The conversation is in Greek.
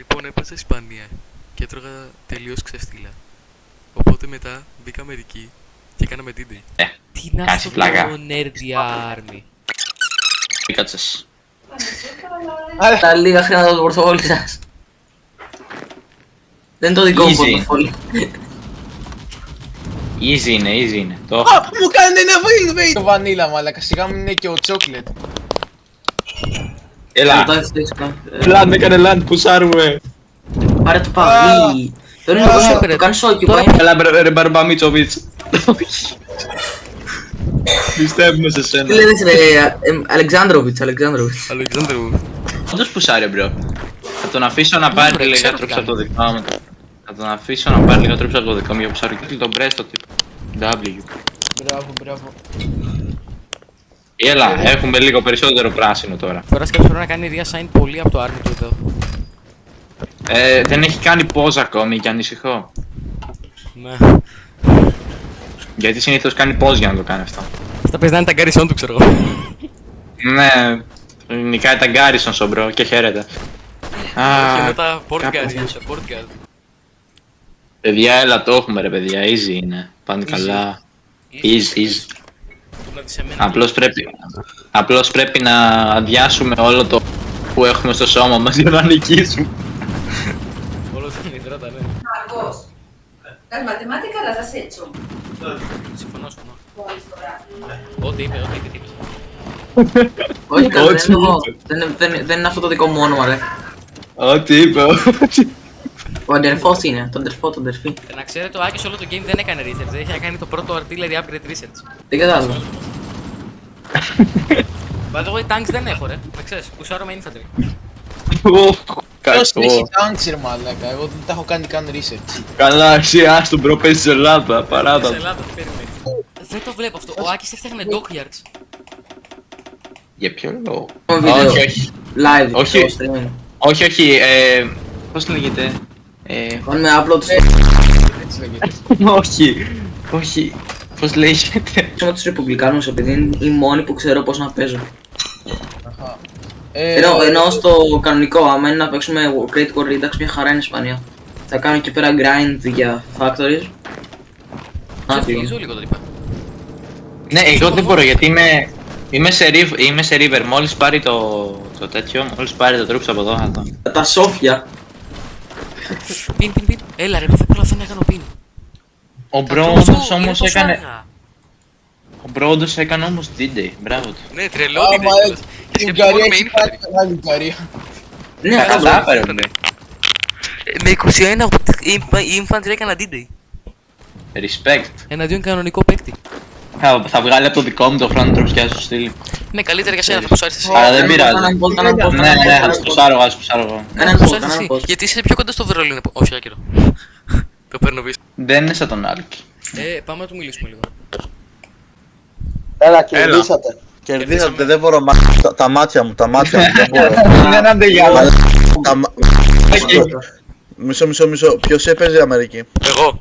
Λοιπόν, έπαιζα Ισπανία και έτρωγα τελείως ξεφτύλα. Οπότε μετά μπήκα Αμερική και κάναμε D-Day. Τι να Κάτσε σου πλάκα. πω, Nerdy Army. Πίκατσες. Τα λίγα χρήματα του πορτοφόλι σας. Δεν είναι το δικό μου Easy. πορτοφόλι. Easy είναι. Το Α, μου κάνετε ένα win, το βανίλα μαλάκα, σιγά μην είναι και ο chocolate. Έλα. Το έχεις θέσει κάτι. Λάντ, έκανε λάντ, πουσάρουμε. Πάρε το παγί. Τώρα είναι εγώ, το κάνεις όκι, πάει. Έλα ρε Μπαρμπαμίτσοβιτς. Πιστεύουμε σε Τι σένα. λέτε ρε, Αλεξάνδροβιτς. Αλεξάνδρου. Όντως πουσάρει μπρο. Θα τον αφήσω να πάρει Ωραία, λίγα ξέρω τρόψη τι από το δικό μου. Θα τον αφήσω να πάρει λίγα τρόψη από το δικό μου για πουσάρει και τον Μπρέστο τύπο. W. Μπράβο. Έλα, έχουμε λίγο περισσότερο πράσινο τώρα. Τώρα κάποιος πρέπει να κάνει reassign πολύ από το Army του εδώ. Δεν έχει κάνει pause ακόμη και ανησυχώ. Ναι. Γιατί συνήθως κάνει pause για να το κάνει αυτό. Αυτά παίζει να είναι τα γκάρισόν του, ξέρω εγώ. Ναι, νικάει τα Γκάρισον στο μπρο και χαίρεται. Και μετά Portugal. Παιδιά, έλα το έχουμε ρε παιδιά, easy είναι. Πάνε καλά. Easy. Απλώς πρέπει να αδειάσουμε όλο το που έχουμε στο σώμα μας για να νικήσουμε. Όλο τον υδράτα, ναι. Marcos, las matemáticas las has hecho. Συμφωνώ. Μόλις τώρα. Ό,τι είπε, τι είπε. Όχι καλά, δεν Ό,τι είναι εγώ. Δεν είναι αυτό το δικό μου όνομα ρε. Ό,τι είπε, Ο αδερφός είναι, το αδερφή. Να ξέρετε, ο Άκης όλο το game δεν έκανε research. Δεν είχε κάνει το πρώτο artillery upgrade research. Δεν κατάλαβα. By the way, tanks δεν έχω ρε. Με ξέρεις, ουσιάρω με infantry. Ποιος έχει Κακό. tanks ρε μαλάκα, εγώ δεν τα έχω κάνει καν research. Καλά, εσύ άστο μπρο, παίζεις Ελλάδα, παράτα. Σε Ελλάδα, τι περιμένεις. Δεν το βλέπω αυτό. Ο Άκης έφτιαχνε dockyards. Για ποιο λόγο? Βίντεο. Όχι, Live, Όχι. στο stream. όχι, πώς λέγεται? Κάνουμε upload στο Έτσι λέγεται. όχι, πώς λέγεται? με τους Ρεπουμπλικάνους επειδή είναι οι μόνοι που ξέρω πώς να παίζω. Αχα. Ενώ στο κανονικό, άμα είναι να παίξουμε Great War Redux, μια χαρά είναι η Ισπανία. Θα κάνω εκεί πέρα grind για factories. Ξεφτυλίζω λίγο το είπα. Ναι, εγώ δεν μπορώ γιατί είμαι σε river, μόλις πάρει το τέτοιο, μόλις πάρει το troops από εδώ θα το... Τα σόφια. Πιν. Έλα ρε, δεν προλαβαίνω να κάνω πιν. Ο Μπρόντος όμως έκανε... Ο Μπρόντος έκανε όμως D-Day, μπράβο του. Ναι, τρελό Άμα είναι. έτσι, Και η σκέφτομαι Ουγγαρία με έχει infantry. κάνει μεγάλη Ουγγαρία. Ναι, Τα καλά. κατάφερε, ναι. Με 21 infantry έκανα D-Day. Respect. Εναντίον κανονικό παίκτη. Θα βγάλει από το δικό μου το front troops και θα σου στείλει. Ναι, καλύτερα για σένα, θα ποσάρεις εσύ. Αλλά δεν πειράζει. Ναι, θα Έναν τους πουσάρω εγώ, θα τους πουσάρω εγώ. Ποσάρεις εσύ. Γιατί είσαι πιο κοντά στο Βερολίνο. Όχι, άκυρο. Το παίρνω πίσω. Δεν είναι σαν τον Άλκη. Πάμε να του μιλήσουμε λίγο. Έλα, κερδίσατε. Κερδίσατε, δεν μπορώ. Τα μάτια μου, δεν μπορώ. Δεν αντεγιάλα. Μισό. Ποιος έπαιζε Αμερική? Εγώ.